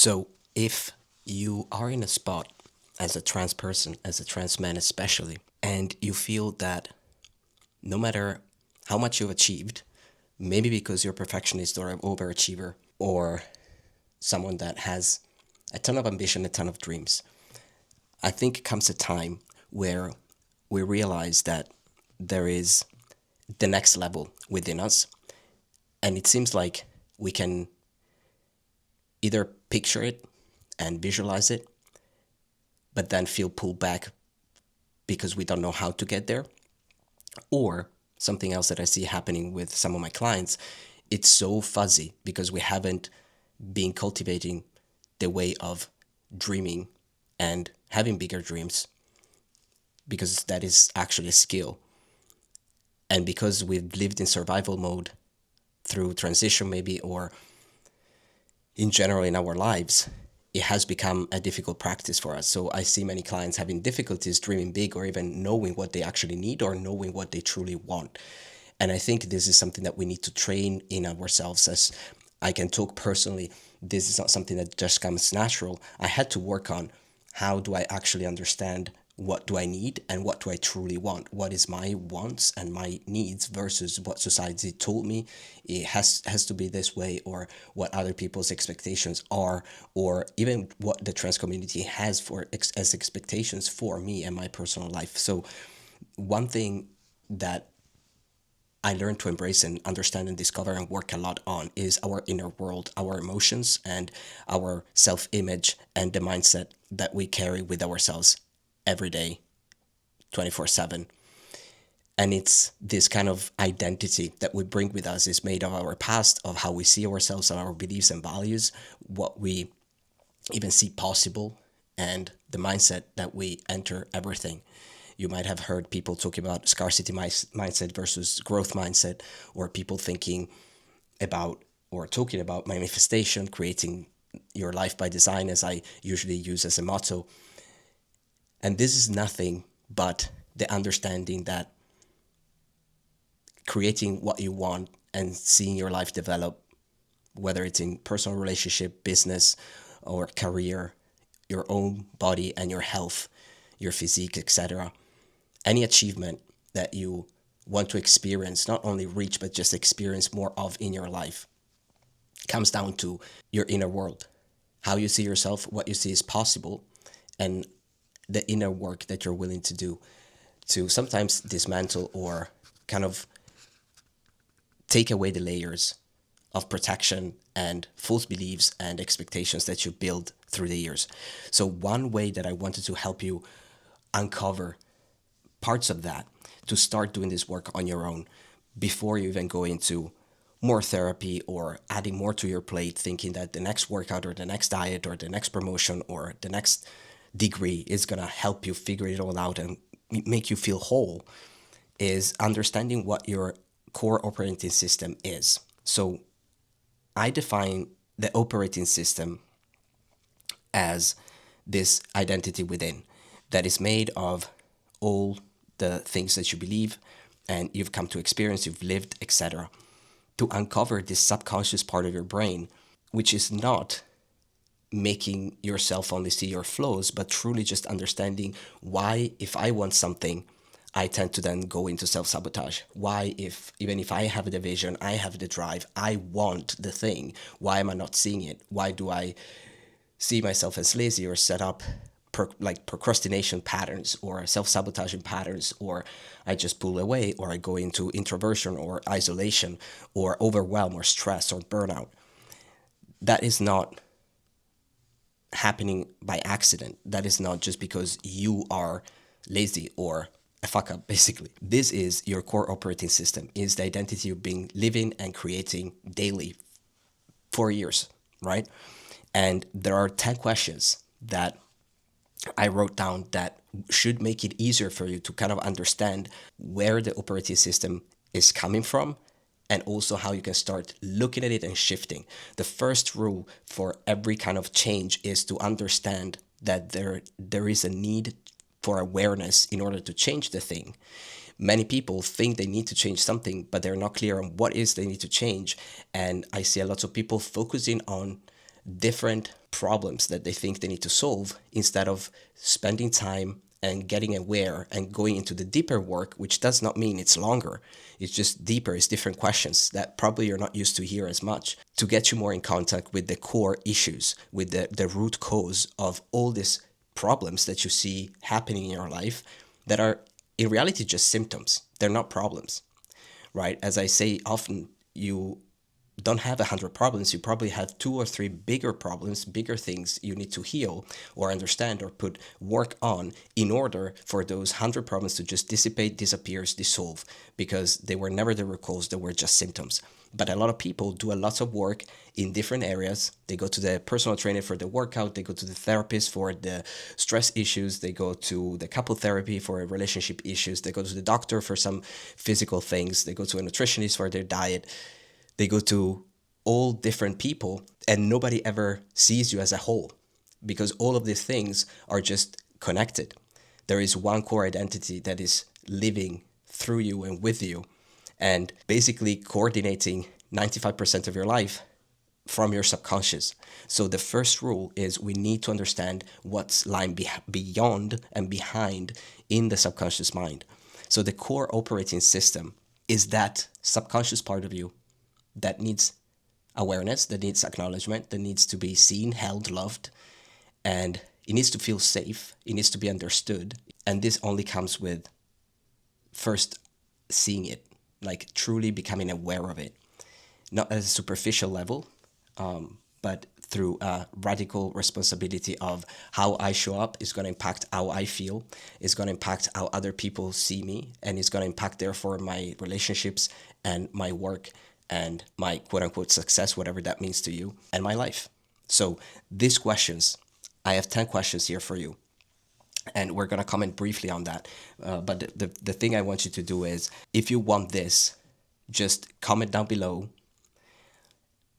So, if you are in a spot as a trans person, as a trans man especially, and you feel that no matter how much you've achieved, maybe because you're a perfectionist or an overachiever or someone that has a ton of ambition, a ton of dreams, I think comes a time where we realize that there is the next level within us. And it seems like we can either picture it and visualize it, but then feel pulled back because we don't know how to get there. Or something else that I see happening with some of my clients, it's so fuzzy because we haven't been cultivating the way of dreaming and having bigger dreams, because that is actually a skill. And because we've lived in survival mode through transition, maybe, or in general in our lives, it has become a difficult practice for us. So I see many clients having difficulties dreaming big or even knowing what they actually need or knowing what they truly want. And I think this is something that we need to train in ourselves. As I can talk personally, this is not something that just comes natural. I had to work on how do I actually understand what do I need and what do I truly want? What is my wants and my needs versus what society told me it has to be this way, or what other people's expectations are, or even what the trans community has for as expectations for me and my personal life. So one thing that I learned to embrace and understand and discover and work a lot on is our inner world, our emotions, and our self image, and the mindset that we carry with ourselves every day, 24/7. And it's this kind of identity that we bring with us is made of our past, of how we see ourselves, and our beliefs and values, what we even see possible, and the mindset that we enter everything. You might have heard people talking about scarcity mindset versus growth mindset, or people thinking about or talking about manifestation, creating your life by design, as I usually use as a motto. And this is nothing but the understanding that creating what you want and seeing your life develop, whether it's in personal relationship, business, or career, your own body and your health, your physique, etc. Any achievement that you want to experience, not only reach, but just experience more of in your life, comes down to your inner world, how you see yourself, what you see is possible, and the inner work that you're willing to do to sometimes dismantle or kind of take away the layers of protection and false beliefs and expectations that you build through the years. So, one way that I wanted to help you uncover parts of that, to start doing this work on your own before you even go into more therapy or adding more to your plate, thinking that the next workout or the next diet or the next promotion or the next degree is going to help you figure it all out and make you feel whole, is understanding what your core operating system is. So I define the operating system as this identity within that is made of all the things that you believe and you've come to experience, you've lived, etc. To uncover this subconscious part of your brain, which is not making yourself only see your flaws, but truly just understanding why, if I want something, I tend to then go into self sabotage. Why, if even if I have the vision, I have the drive, I want the thing, why am I not seeing it? Why do I see myself as lazy or set up like procrastination patterns or self-sabotaging patterns, or I just pull away, or I go into introversion or isolation or overwhelm or stress or burnout? That is not happening by accident. That is not just because you are lazy or a fuck up, basically. This is your core operating system, is the identity you've been living and creating daily for years, right? And there are 10 questions that I wrote down that should make it easier for you to kind of understand where the operating system is coming from, and also how you can start looking at it and shifting. The first rule for every kind of change is to understand that there is a need for awareness in order to change the thing. Many people think they need to change something, but they're not clear on what is they need to change. And I see a lot of people focusing on different problems that they think they need to solve instead of spending time and getting aware and going into the deeper work, which does not mean it's longer. It's just deeper, it's different questions that probably you're not used to hear as much to get you more in contact with the core issues, with the root cause of all these problems that you see happening in your life that are in reality just symptoms. They're not problems, right? As I say often, you don't have 100 problems. You probably have two or three bigger problems, bigger things you need to heal or understand or put work on in order for those 100 problems to just dissipate, disappear, dissolve, because they were never the root cause, they were just symptoms. But a lot of people do a lot of work in different areas. They go to the personal trainer for the workout, they go to the therapist for the stress issues, they go to the couple therapy for relationship issues, they go to the doctor for some physical things, they go to a nutritionist for their diet. They go to all different people, and nobody ever sees you as a whole because all of these things are just connected. There is one core identity that is living through you and with you, and basically coordinating 95% of your life from your subconscious. So the first rule is we need to understand what's lying beyond and behind in the subconscious mind. So the core operating system is that subconscious part of you that needs awareness, that needs acknowledgement, that needs to be seen, held, loved, and it needs to feel safe, it needs to be understood. And this only comes with first seeing it, like truly becoming aware of it, not at a superficial level, but through a radical responsibility of how I show up is going to impact how I feel, is going to impact how other people see me, and it's going to impact, therefore, my relationships and my work and my quote unquote success, whatever that means to you, and my life. So, these questions, I have 10 questions here for you. And we're going to comment briefly on that. But the thing I want you to do is if you want this, just comment down below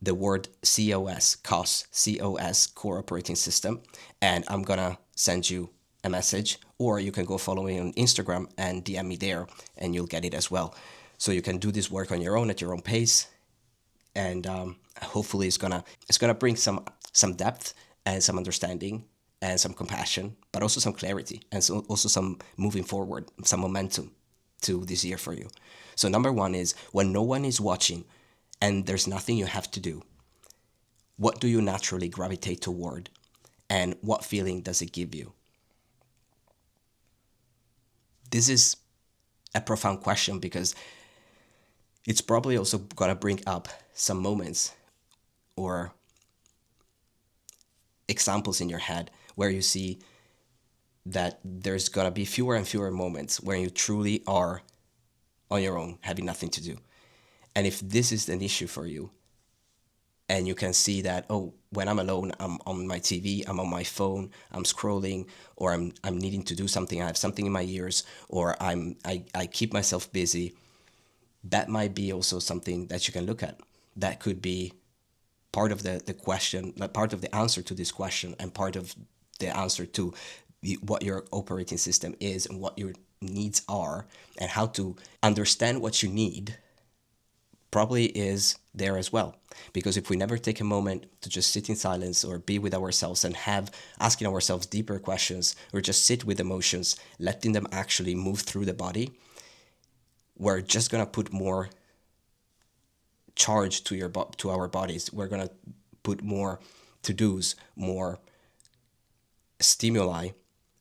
the word COS, core operating system, and I'm gonna send you a message, or you can go follow me on Instagram and DM me there, and you'll get it as well. So you can do this work on your own at your own pace, and hopefully it's gonna bring some depth and some understanding and some compassion, but also some clarity and so also some moving forward, some momentum to this year for you. So number one is when no one is watching and there's nothing you have to do, what do you naturally gravitate toward, and what feeling does it give you? This is a profound question because it's probably also going to bring up some moments or examples in your head where you see that there's going to be fewer and fewer moments where you truly are on your own, having nothing to do. And if this is an issue for you, and you can see that, oh, when I'm alone, I'm on my TV, I'm on my phone, I'm scrolling, or I'm needing to do something, I have something in my ears, or I keep myself busy, that might be also something that you can look at. That could be part of the question, part of the answer to this question, and part of the answer to what your operating system is and what your needs are, and how to understand what you need probably is there as well. Because if we never take a moment to just sit in silence or be with ourselves and have asking ourselves deeper questions, or just sit with emotions, letting them actually move through the body, we're just gonna put more charge to our bodies. We're gonna put more to-dos, more stimuli,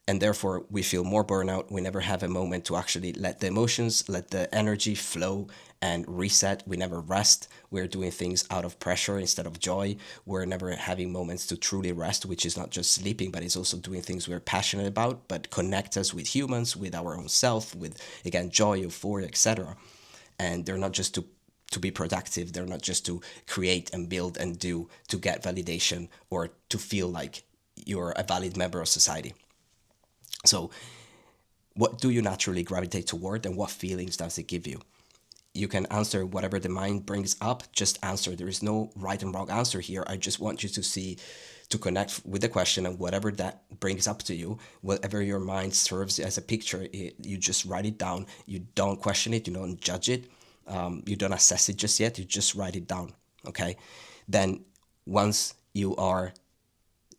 and therefore we feel more burnout. We never have a moment to actually let the emotions, let the energy flow and reset. We never rest. We're doing things out of pressure instead of joy. We're never having moments to truly rest, which is not just sleeping, but it's also doing things we're passionate about, but connect us with humans, with our own self, with, again, joy, euphoria, etc. And they're not just to be productive. They're not just to create and build and do to get validation or to feel like you're a valid member of society. So what do you naturally gravitate toward, and what feelings does it give you? You can answer whatever the mind brings up. Just answer. There is no right and wrong answer here. I just want you to connect with the question, and whatever that brings up to you, whatever your mind serves as a picture, you just write it down. You don't question it. You don't judge it. You don't assess it just yet. You just write it down. Okay. Then once you are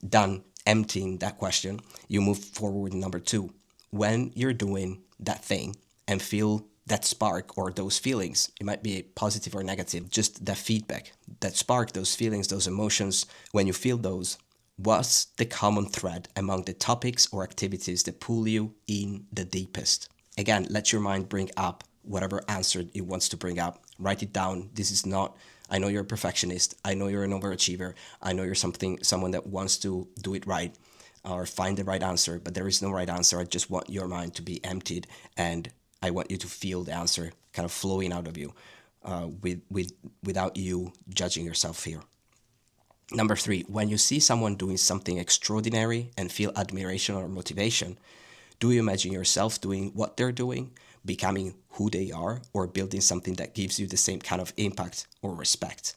done emptying that question, you move forward. Number two, when you're doing that thing and feel that spark or those feelings, it might be positive or negative, just that feedback, that spark, those feelings, those emotions, when you feel those, what's the common thread among the topics or activities that pull you in the deepest? Again, let your mind bring up whatever answer it wants to bring up. Write it down. This is not, I know you're a perfectionist. I know you're an overachiever. I know you're someone that wants to do it right or find the right answer, but there is no right answer. I just want your mind to be emptied, and I want you to feel the answer kind of flowing out of you, without you judging yourself here. Number three, when you see someone doing something extraordinary and feel admiration or motivation, do you imagine yourself doing what they're doing, becoming who they are, or building something that gives you the same kind of impact or respect?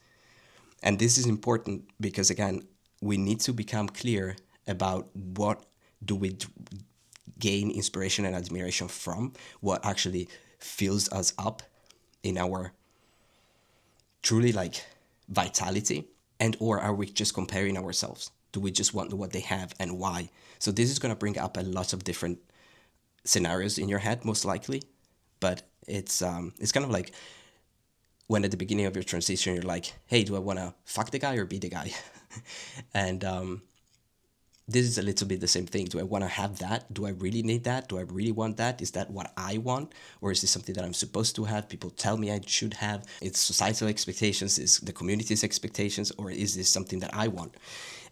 And this is important because, again, we need to become clear about what do we gain inspiration and admiration from, what actually fills us up in our truly like vitality, and or are we just comparing ourselves? Do we just want what they have, and why? So this is going to bring up a lot of different scenarios in your head, most likely, but it's kind of like when at the beginning of your transition you're like, hey, do I want to fuck the guy or be the guy? And this is a little bit the same thing. Do I want to have that? Do I really need that? Do I really want that? Is that what I want? Or is this something that I'm supposed to have? People tell me I should have. It's societal expectations, is the community's expectations, or is this something that I want?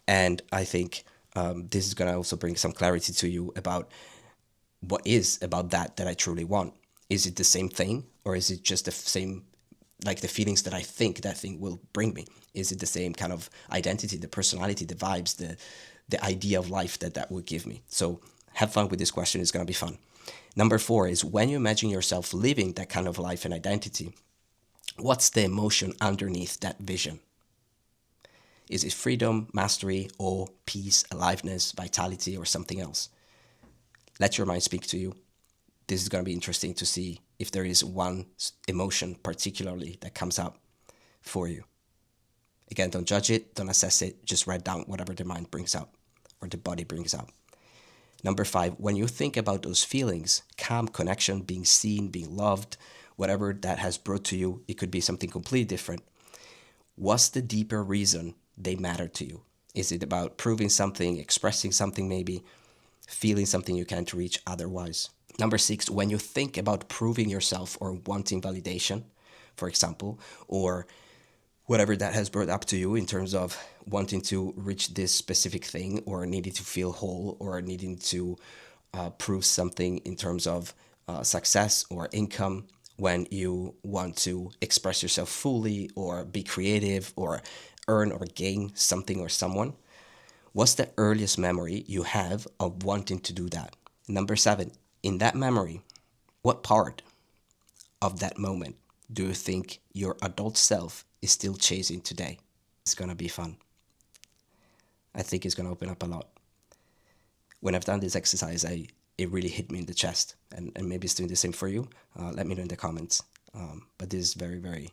And I think this is going to also bring some clarity to you about what is about that I truly want. Is it the same thing, or is it just the same, like the feelings that I think that thing will bring me? Is it the same kind of identity, the personality, the vibes, the idea of life that would give me? So have fun with this question. It's going to be fun. Number four is, when you imagine yourself living that kind of life and identity, what's the emotion underneath that vision? Is it freedom, mastery, awe, peace, aliveness, vitality, or something else? Let your mind speak to you. This is going to be interesting to see if there is one emotion particularly that comes up for you. Again, don't judge it, don't assess it, just write down whatever the mind brings up or the body brings up. Number five, when you think about those feelings, calm, connection, being seen, being loved, whatever that has brought to you, it could be something completely different. What's the deeper reason they matter to you? Is it about proving something, expressing something maybe, feeling something you can't reach otherwise? Number six, when you think about proving yourself or wanting validation, for example, or whatever that has brought up to you in terms of wanting to reach this specific thing, or needing to feel whole, or needing to prove something in terms of success or income, when you want to express yourself fully or be creative or earn or gain something or someone, what's the earliest memory you have of wanting to do that? Number seven, in that memory, what part of that moment do you think your adult self is still chasing today? It's going to be fun. I think it's going to open up a lot. When I've done this exercise, it really hit me in the chest, and maybe it's doing the same for you. Let me know in the comments. But this is very, very,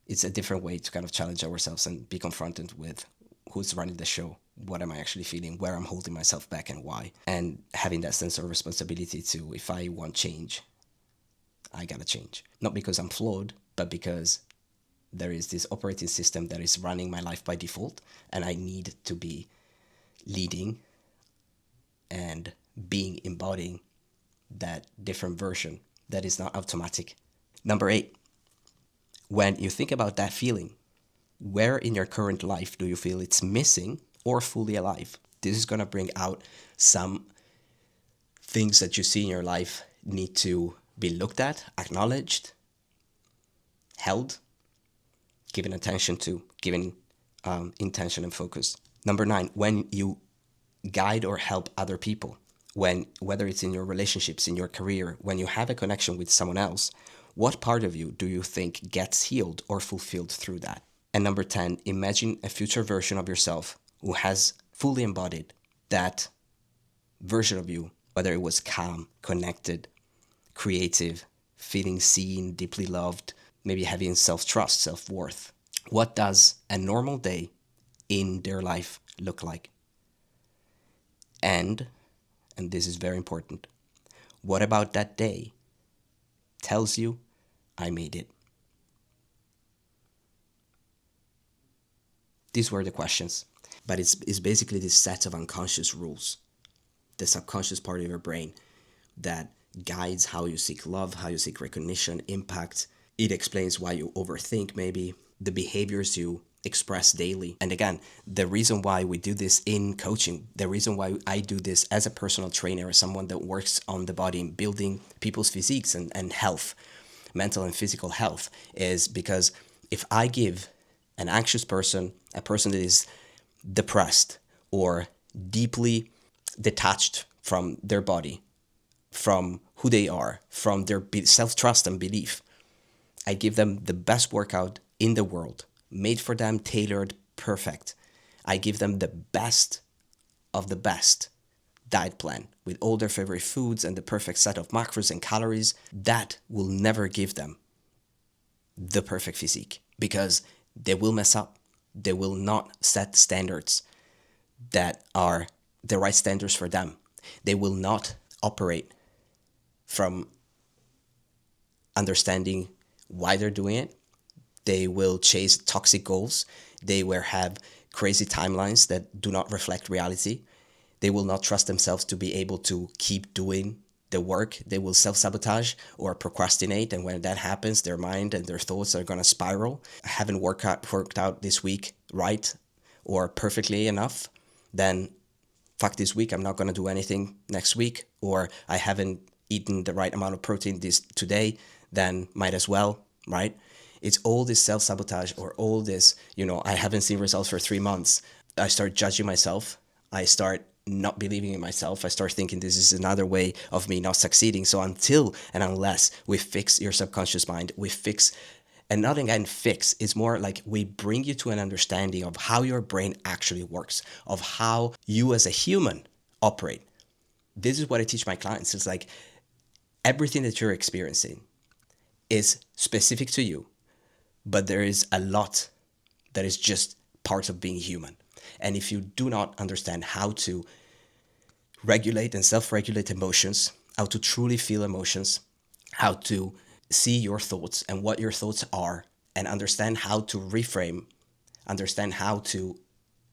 it's a different way to kind of challenge ourselves and be confronted with who's running the show, what am I actually feeling, where I'm holding myself back, and why. And having that sense of responsibility to, if I want change, I gotta change. Not because I'm flawed, but because there is this operating system that is running my life by default, and I need to be leading and embodying that different version that is not automatic. Number eight, when you think about that feeling, where in your current life do you feel it's missing or fully alive? This is going to bring out some things that you see in your life need to be looked at, acknowledged, held, given attention to, given intention and focus. Number nine, when you guide or help other people, whether it's in your relationships, in your career, when you have a connection with someone else, what part of you do you think gets healed or fulfilled through that? And number 10, imagine a future version of yourself who has fully embodied that version of you, whether it was calm, connected, creative, feeling seen, deeply loved, maybe having self-trust, self-worth. What does a normal day in their life look like? And this is very important, what about that day tells you I made it? These were the questions. But it's basically this set of unconscious rules, the subconscious part of your brain that guides how you seek love, how you seek recognition, impact. It explains why you overthink, maybe, the behaviors you express daily. And again, the reason why we do this in coaching, the reason why I do this as a personal trainer, as someone that works on the body and building people's physiques and health, mental and physical health, is because if I give an anxious person, a person that is depressed or deeply detached from their body, from who they are, from their self-trust and belief, I give them the best workout in the world, made for them, tailored, perfect. I give them the best of the best diet plan with all their favorite foods and the perfect set of macros and calories. That will never give them the perfect physique because they will mess up. They will not set standards that are the right standards for them. They will not operate from understanding why they're doing it. They will chase toxic goals. They will have crazy timelines that do not reflect reality. They will not trust themselves to be able to keep doing the work. They will self-sabotage or procrastinate. And when that happens, their mind and their thoughts are going to spiral. I haven't worked out this week right or perfectly enough, then fuck this week, I'm not going to do anything next week. Or I haven't eaten the right amount of protein today, then might as well, right? It's all this self-sabotage or all this, I haven't seen results for 3 months. I start judging myself. I start not believing in myself. I start thinking this is another way of me not succeeding. So until and unless we fix your subconscious mind, and not again fix, it's more like we bring you to an understanding of how your brain actually works, of how you as a human operate. This is what I teach my clients. It's like everything that you're experiencing is specific to you, but there is a lot that is just part of being human. And if you do not understand how to regulate and self-regulate emotions, how to truly feel emotions, how to see your thoughts and what your thoughts are, and understand how to reframe, understand how to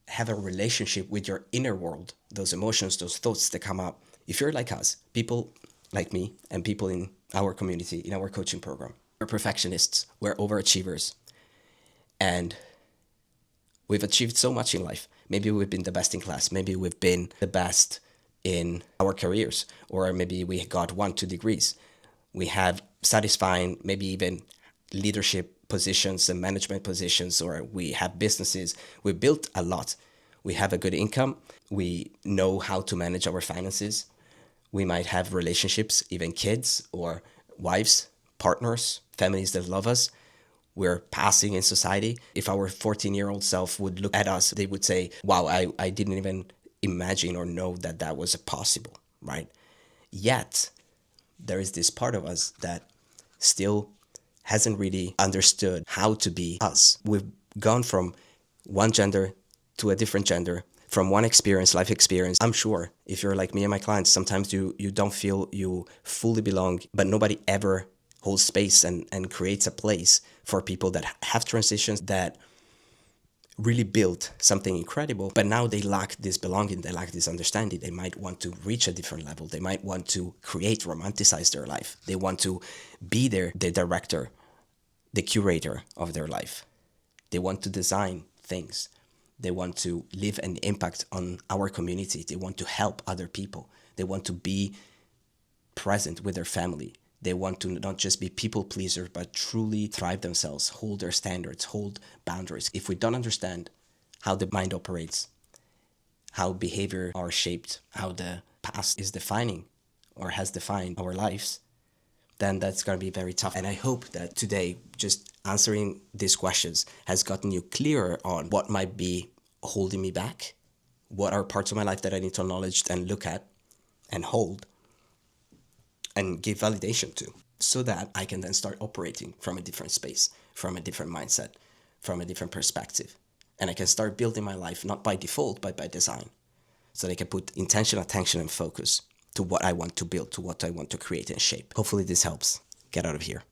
have a relationship with your inner world, those emotions, those thoughts that come up. If you're like us, people like me and people in our community, in our coaching program, we're perfectionists, we're overachievers, and we've achieved so much in life. Maybe we've been the best in class, maybe we've been the best in our careers, or maybe we got 1-2 degrees. We have satisfying, maybe even leadership positions and management positions, or we have businesses. We built a lot. We have a good income. We know how to manage our finances. We might have relationships, even kids or wives, partners, families that love us. We're passing in society. If our 14-year-old self would look at us, they would say, wow, I didn't even imagine or know that that was possible, right? Yet, there is this part of us that still hasn't really understood how to be us. We've gone from one gender to a different gender, from one experience, life experience. I'm sure if you're like me and my clients, sometimes you don't feel you fully belong, but nobody ever holds space and creates a place for people that have transitions, that really built something incredible, but now they lack this belonging, they lack this understanding. They might want to reach a different level. They might want to romanticize their life. They want to be the director, the curator of their life. They want to design things. They want to leave an impact on our community. They want to help other people. They want to be present with their family. They want to not just be people pleasers, but truly thrive themselves, hold their standards, hold boundaries. If we don't understand how the mind operates, how behavior are shaped, how the past is defining or has defined our lives, then that's going to be very tough. And I hope that today, just answering these questions has gotten you clearer on what might be holding me back, what are parts of my life that I need to acknowledge and look at and hold and give validation to, so that I can then start operating from a different space, from a different mindset, from a different perspective. And I can start building my life not by default, but by design. So they can put intention, attention, and focus to what I want to build, to what I want to create and shape. Hopefully this helps. Get out of here.